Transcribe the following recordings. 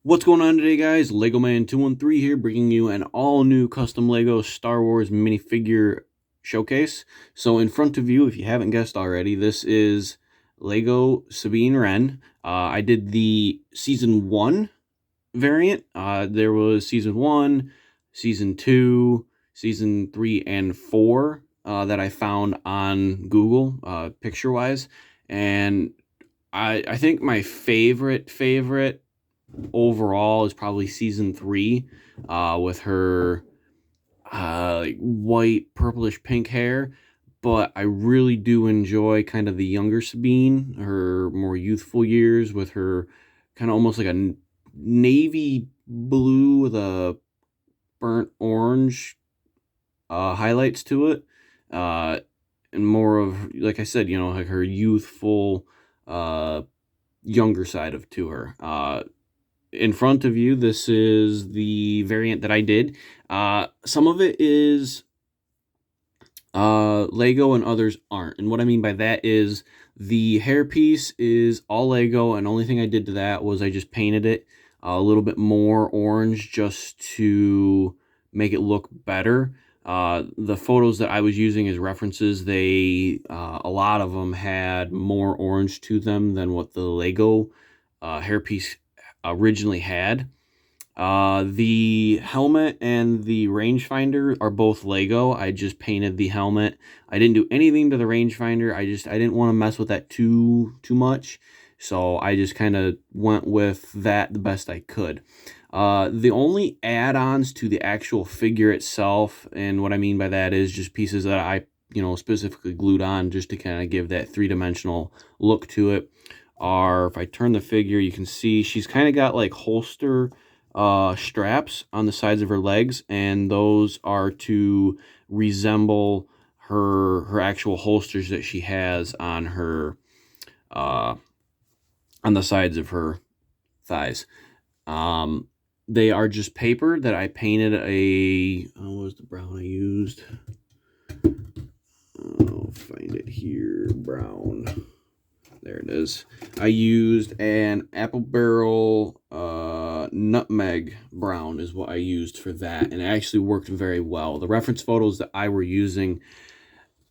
What's going on today, guys? Lego Man 213 here, bringing you an all-new custom Lego Star Wars minifigure showcase. So in front of you, if you haven't guessed already, this is Lego Sabine Wren. I did the Season 1 variant. There was Season 1, Season 2, Season 3, and 4 that I found on Google, picture-wise. And I think my favorite overall is probably Season 3, with her like white purplish pink hair. But I really do enjoy kind of the younger Sabine, her more youthful years, with her kind of almost like a navy blue with a burnt orange highlights to it, and more of, like I said, like her youthful younger side of to her. In front of you, this is the variant that I did. Some of it is Lego and others aren't. And what I mean by that is the hairpiece is all Lego, and only thing I did to that was I just painted it a little bit more orange just to make it look better. The photos that I was using as references, a lot of them had more orange to them than what the Lego hairpiece originally had. The helmet and the rangefinder are both Lego. I just painted the helmet. I didn't do anything to the rangefinder. I didn't want to mess with that too much. So I just kind of went with that the best I could. The only add-ons to the actual figure itself, and what I mean by that is just pieces that I, specifically glued on just to kind of give that three-dimensional look to it, are, if I turn the figure, you can see she's kind of got like holster straps on the sides of her legs, and those are to resemble her actual holsters that she has on her on the sides of her thighs. They are just paper that I painted what was the brown I used? I'll find it here. Brown. There it is. I used an apple barrel nutmeg brown is what I used for that, and it actually worked very well. The reference photos that I were using,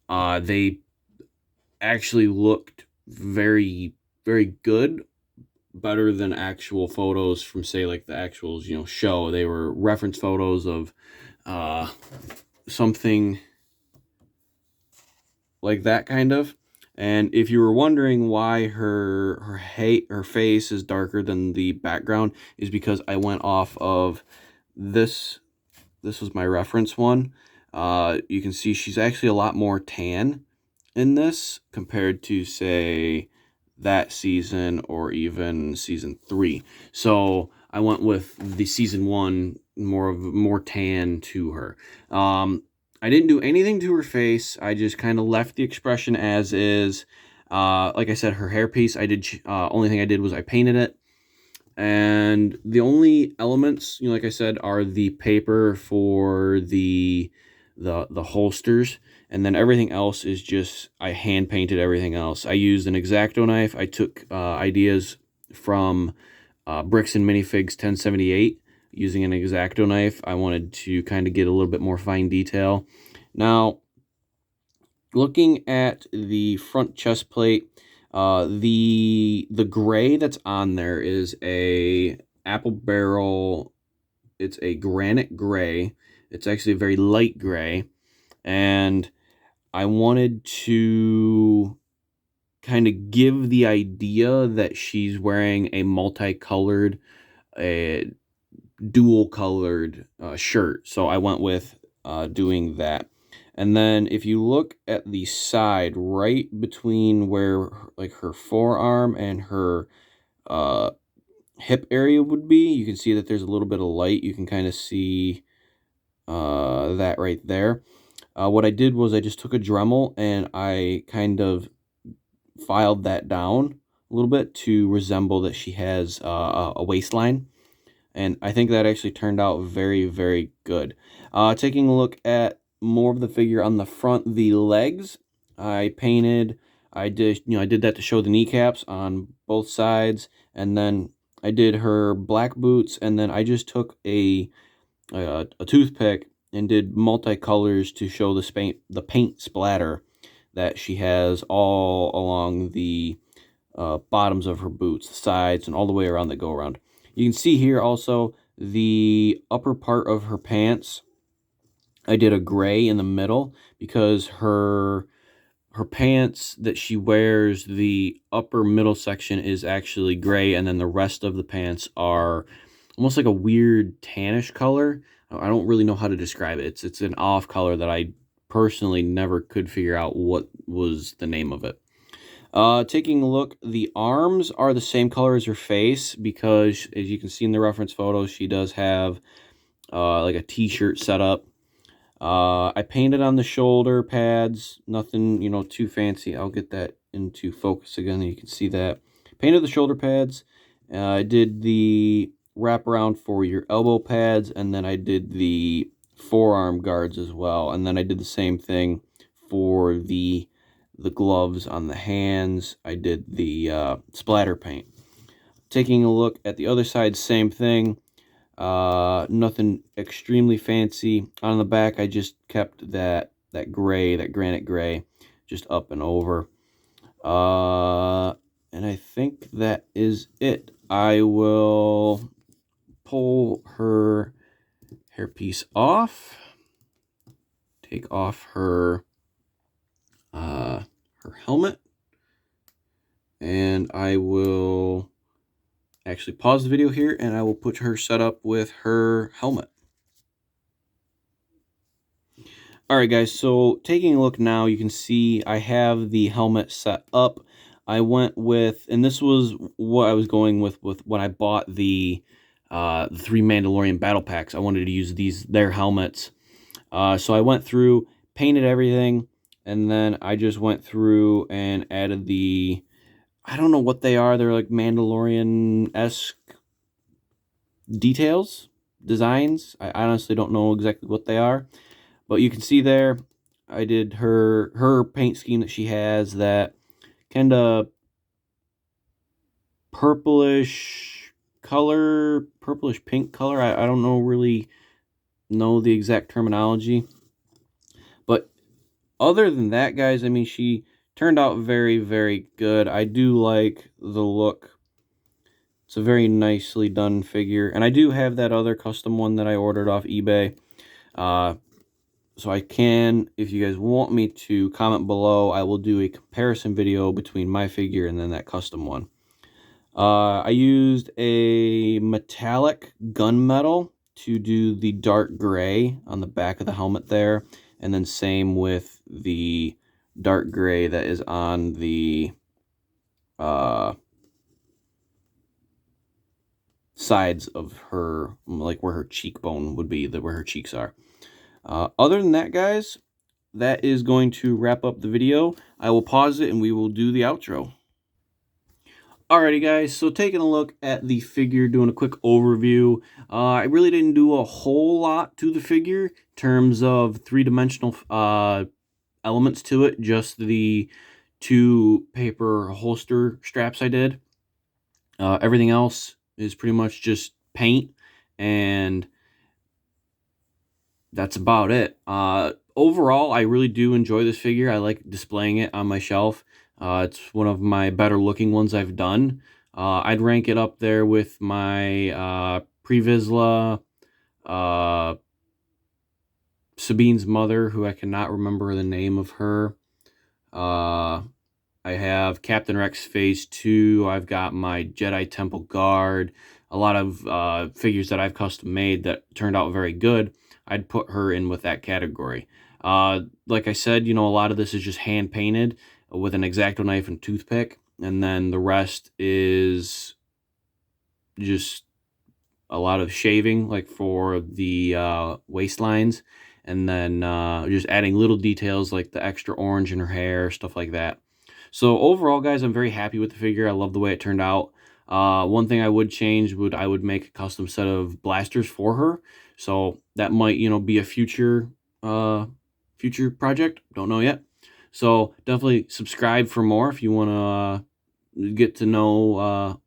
they actually looked very, very good, better than actual photos from, say, like the actuals, show. They were reference photos of something like that kind of. And if you were wondering why her face is darker than the background, is because I went off of this. This was my reference one. You can see she's actually a lot more tan in this compared to, say, that season or even season 3. So I went with the season 1, more tan to her. I didn't do anything to her face. I just kind of left the expression as is. Like I said, her hairpiece, only thing I did was I painted it. And the only elements, like I said, are the paper for the holsters. And then everything else is just, I hand painted everything else. I used an X-Acto knife. I took ideas from Bricks and Minifigs 1078. Using an X-Acto knife, I wanted to kind of get a little bit more fine detail. Now, looking at the front chest plate, the gray that's on there is a apple barrel. It's a granite gray. It's actually a very light gray, and I wanted to kind of give the idea that she's wearing a multicolored, dual colored shirt. So I went with doing that. And then if you look at the side, right between where like her forearm and her hip area would be, you can see that there's a little bit of light. You can kind of see that right there. What I did was I just took a Dremel and I kind of filed that down a little bit to resemble that she has a waistline. And I think that actually turned out very, very good. Taking a look at more of the figure on the front, the legs, I did that to show the kneecaps on both sides, and then I did her black boots, and then I just took a toothpick and did multicolors to show the paint splatter that she has all along the bottoms of her boots, the sides, and all the way around the go-around. You can see here also the upper part of her pants. I did a gray in the middle because her pants that she wears, the upper middle section is actually gray, and then the rest of the pants are almost like a weird tannish color. I don't really know how to describe it. It's an off color that I personally never could figure out what was the name of it. Taking a look, the arms are the same color as her face because, as you can see in the reference photos, she does have like a t-shirt setup. I painted on the shoulder pads, nothing, too fancy. I'll get that into focus again, you can see that. Painted the shoulder pads. I did the wraparound for your elbow pads, and then I did the forearm guards as well. And then I did the same thing for the gloves on the hands. I did the splatter paint. Taking a look at the other side, same thing. Nothing extremely fancy. On the back, I just kept that gray, that granite gray, just up and over. And I think that is it. I will pull her hairpiece off, take off her helmet, and I will actually pause the video here, and I will put her set up with her helmet. All right, guys, so taking a look now, you can see I have the helmet set up. I went with, and this was what I was going with when I bought the 3 Mandalorian battle packs. I wanted to use their helmets. So I went through, painted everything, and then I just went through and added I don't know what they are. They're like Mandalorian-esque details, designs. I honestly don't know exactly what they are. But you can see there, I did her paint scheme that she has, that kind of purplish pink color. I don't really know the exact terminology. But other than that, guys, I mean, she turned out very, very good. I do like the look. It's a very nicely done figure. And I do have that other custom one that I ordered off eBay. So I can, if you guys want me to, comment below. I will do a comparison video between my figure and then that custom one. I used a metallic gunmetal to do the dark gray on the back of the helmet there. And then same with the dark gray that is on the sides of her, like where her cheekbone would be, where her cheeks are. Other than that, guys, that is going to wrap up the video. I will pause it and we will do the outro. Alrighty, guys, so taking a look at the figure, doing a quick overview. I really didn't do a whole lot to the figure in terms of three-dimensional elements to it, just the 2 paper holster straps I did. Everything else is pretty much just paint, and that's about it. Overall, I really do enjoy this figure. I like displaying it on my shelf. It's one of my better looking ones I've done. I'd rank it up there with my Pre-Vizsla, Sabine's mother, who I cannot remember the name of her. I have Captain Rex Phase 2. I've got my Jedi Temple Guard. A lot of figures that I've custom made that turned out very good. I'd put her in with that category. Like I said, a lot of this is just hand painted with an X-Acto knife and toothpick, and then the rest is just a lot of shaving, like for the waistlines, and then just adding little details like the extra orange in her hair, stuff like that. So overall, guys, I'm very happy with the figure. I love the way it turned out. One thing I would change I would make a custom set of blasters for her. So that might, be a future project. Don't know yet. So definitely subscribe for more if you want to get to know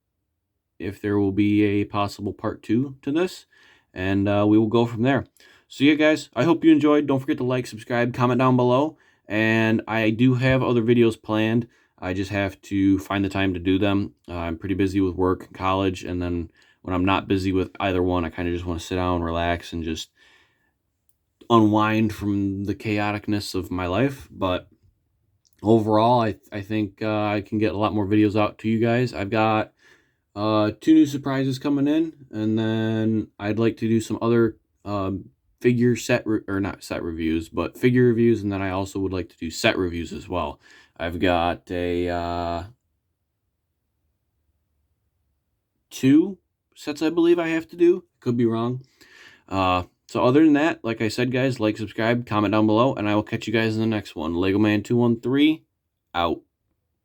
if there will be a possible part 2 to this, and we will go from there. So yeah, guys, I hope you enjoyed. Don't forget to like, subscribe, comment down below, and I do have other videos planned. I just have to find the time to do them. I'm pretty busy with work and college, and then when I'm not busy with either one, I kind of just want to sit down, relax, and just unwind from the chaoticness of my life. But overall, I think I can get a lot more videos out to you guys. I've got 2 new surprises coming in, and then I'd like to do some other figure set or not set reviews, but figure reviews, and then I also would like to do set reviews as well. I've got a 2 sets I believe I have to do. Could be wrong. So other than that, like I said, guys, like, subscribe, comment down below, and I will catch you guys in the next one. Lego Man 213 out.